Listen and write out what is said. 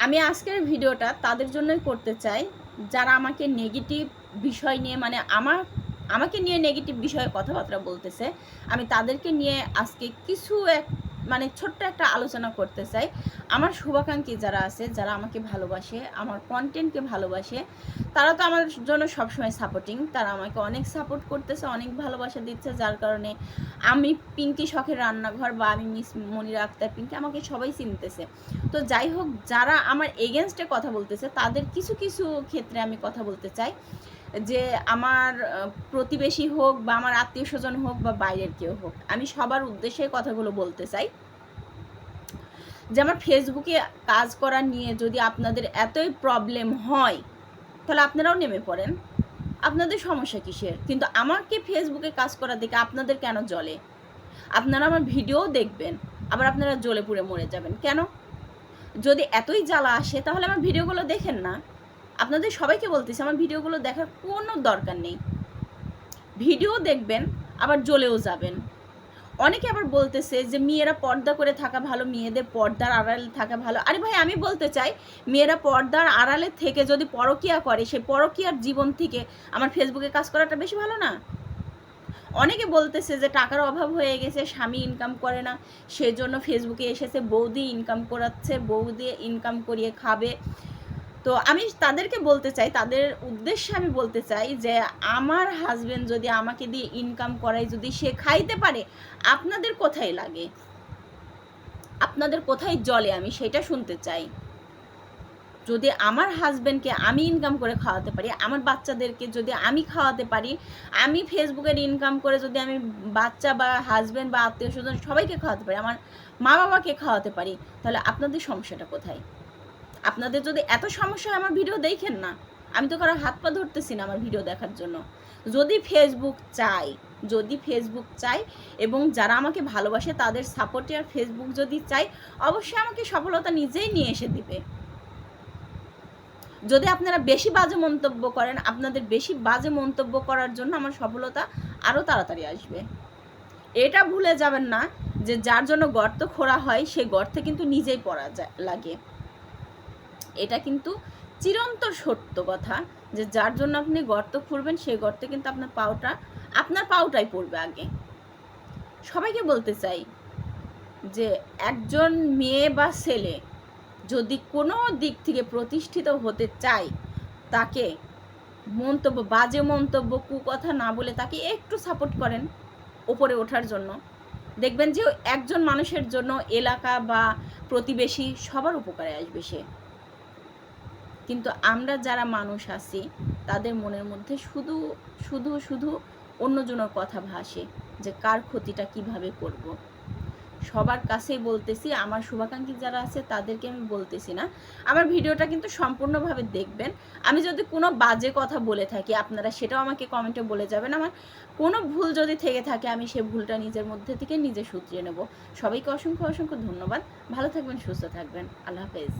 আমি আজকের ভিডিওটা তাদের জন্যই করতে চাই যারা আমাকে নেগেটিভ বিষয় নিয়ে মানে আমাকে নিয়ে নেগেটিভ বিষয়ে কথাবার্তা বলতেছে। আমি তাদেরকে নিয়ে আজকে কিছু মানে ছোট্ট একটা আলোচনা করতে চাই। আমার শুভাকাঙ্ক্ষী যারা আছে, যারা আমাকে ভালোবাসে, আমার কন্টেন্টকে ভালোবাসে, তারা তো আমার জন্য সবসময় সাপোর্টিং। তারা আমাকে অনেক সাপোর্ট করতেছে, অনেক ভালোবাসা দিচ্ছে, যার কারণে আমি পিঙ্কি শখের রান্নাঘর বা আমি মিস মনিরা আক্তার পিঙ্কি, আমাকে সবাই চিনতেছে। তো যাই হোক, যারা আমার এগেনস্টে কথা বলতেছে তাদের কিছু কিছু ক্ষেত্রে আমি কথা বলতে চাই, যে আমার প্রতিবেশী হোক বা আমার আত্মীয় স্বজন হোক বা বাইরের কেউ হোক, আমি সবার উদ্দেশ্যে কথাগুলো বলতে চাই। যে আমার ফেসবুকে কাজ করা নিয়ে যদি আপনাদের এতই প্রবলেম হয়, তাহলে আপনারাও নেমে পড়েন। আপনাদের সমস্যা কিসের? কিন্তু আমাকে ফেসবুকে কাজ করা দেখে আপনাদের কেন জ্বলে? আপনারা আমার ভিডিও দেখবেন, আবার আপনারা জ্বলে পুড়ে মরে যাবেন কেন? যদি এতই জ্বালা আসে তাহলে আমার ভিডিওগুলো দেখেন না। আপনাদের সবাইকে বলতেছি, আমার ভিডিওগুলো দেখার কোনো দরকার নেই। ভিডিও দেখবেন, আবার জ্বলেও যাবেন। অনেকে আবার বলতেছে যে মেয়েরা পর্দা করে থাকা ভালো, মেয়েদের পর্দার আড়ালে থাকা ভালো। আরে ভাই, আমি বলতে চাই, মেয়েরা পর্দার আড়ালে থেকে যদি পরকীয়া করে, সেই পরকীয়ার জীবন থেকে আমার ফেসবুকে কাজ করাটা বেশি ভালো না? অনেকে বলতেছে যে টাকার অভাব হয়ে গেছে, স্বামী ইনকাম করে না, সেজন্য ফেসবুকে এসেছে, বৌদি ইনকাম করাচ্ছে, বৌদি ইনকাম করিয়ে খাবে। তো আমি তাদেরকে বলতে চাই, তাদের উদ্দেশ্যে আমি বলতে চাই যে আমার হাজবেন্ড যদি আমাকে দিয়ে ইনকাম করায়, যদি সে খাইতে পারে, আপনাদের কোথায় লাগে? আপনাদের কোথায় জ্বলে? আমি সেটা শুনতে চাই। যদি আমার হাজব্যান্ডকে আমি ইনকাম করে খাওয়াতে পারি, আমার বাচ্চাদেরকে যদি আমি খাওয়াতে পারি, আমি ফেসবুকের ইনকাম করে যদি আমি বাচ্চা বা হাজব্যান্ড বা আত্মীয় স্বজন সবাইকে খাওয়াতে পারি, আমার মা বাবাকে খাওয়াতে পারি, তাহলে আপনাদের সমস্যাটা কোথায়? আপনাদের যদি এত সমস্যা হয়, আমার ভিডিও দেখেন না। আমি তো কারো হাত পা ধরতেছি না আমার ভিডিও দেখার জন্য। যদি ফেসবুক চাই এবং যারা আমাকে ভালোবাসে তাদের সাপোর্টে আর ফেসবুক যদি চাই, অবশ্যই আমাকে সফলতা নিজেই নিয়ে এসে দিবে। যদি আপনারা বেশি বাজে মন্তব্য করেন, আপনাদের বেশি বাজে মন্তব্য করার জন্য আমার সফলতা আরও তাড়াতাড়ি আসবে। এটা ভুলে যাবেন না যে যার জন্য গর্ত খোঁড়া হয়, সেই গর্তে কিন্তু নিজেই পড়া লাগে। এটা কিন্তু চিরন্তর সত্য কথা, যে যার জন্য আপনি গর্ত খুঁড়বেন, সেই গর্তে কিন্তু আপনার পাউটাই পড়বে আগে। সবাইকে বলতে চাই যে একজন মেয়ে বা ছেলে যদি কোনো দিক থেকে প্রতিষ্ঠিত হতে চায়, তাকে বাজে মন্তব্য, কুকথা না বলে তাকে একটু সাপোর্ট করেন ওপরে ওঠার জন্য। দেখবেন যে একজন মানুষের জন্য এলাকা বা প্রতিবেশী সবার উপকারে আসবে সে। কিন্তু আমরা যারা মানুষ আছি, তাদের মনের মধ্যে শুধু শুধু শুধু অন্যজনের কথা ভাসে, যে কার ক্ষতিটা কিভাবে করব। সবার কাছেই বলতেছি, আমার শুভাকাঙ্ক্ষী যারা আছে তাদেরকে আমি বলতেছি না, আমার ভিডিওটা কিন্তু সম্পূর্ণভাবে দেখবেন। আমি যদি কোনো বাজে কথা বলে থাকি, আপনারা সেটাও আমাকে কমেন্টে বলে যাবেন। আমার কোনো ভুল যদি থেকে থাকে, আমি সেই ভুলটা নিজের মধ্যে থেকে নিজে শুধরিয়ে নেব। সবাইকে অসংখ্য অসংখ্য ধন্যবাদ। ভালো থাকবেন, সুস্থ থাকবেন। আল্লাহ হাফেজ।